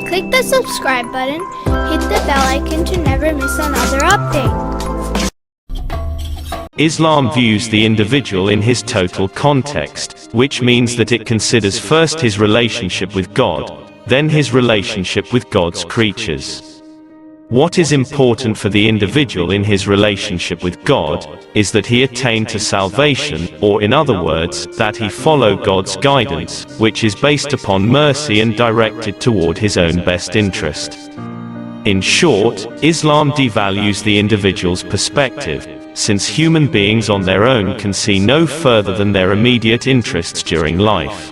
Click the subscribe button, hit the bell icon to never miss another update. Islam views the individual in his total context, which means that it considers first his relationship with God, then his relationship with God's creatures. What is important for the individual in his relationship with God is that he attain to salvation, or in other words, that he follow God's guidance, which is based upon mercy and directed toward his own best interest. In short, Islam devalues the individual's perspective, since human beings on their own can see no further than their immediate interests during life.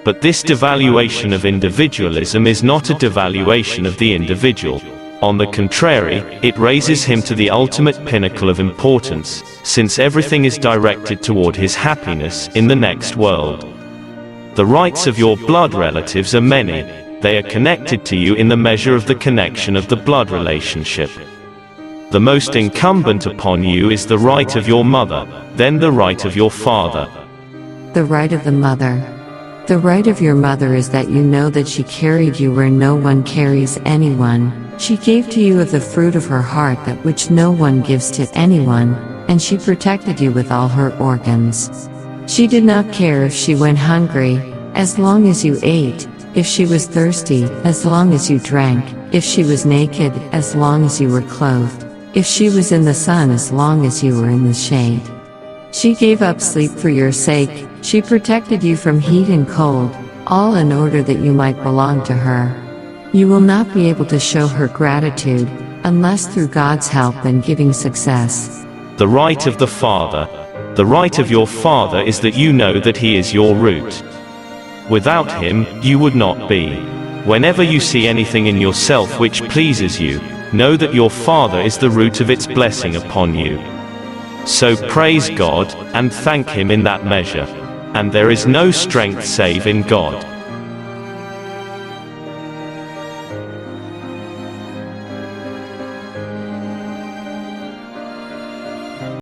But this devaluation of individualism is not a devaluation of the individual. On the contrary, it raises him to the ultimate pinnacle of importance, since everything is directed toward his happiness in the next world. The rights of your blood relatives are many. They are connected to you in the measure of the connection of the blood relationship. The most incumbent upon you is the right of your mother, then the right of your father. The right of the mother. The right of your mother is that you know that she carried you where no one carries anyone. She gave to you of the fruit of her heart that which no one gives to anyone, and she protected you with all her organs. She did not care if she went hungry, as long as you ate, if she was thirsty, as long as you drank, if she was naked, as long as you were clothed, if she was in the sun, as long as you were in the shade. She gave up sleep for your sake, she protected you from heat and cold, all in order that you might belong to her. You will not be able to show her gratitude, unless through God's help and giving success. The right of the father. The right of your father is that you know that he is your root. Without him, you would not be. Whenever you see anything in yourself which pleases you, know that your father is the root of its blessing upon you. So praise God, and thank him in that measure. And there is no strength save in God.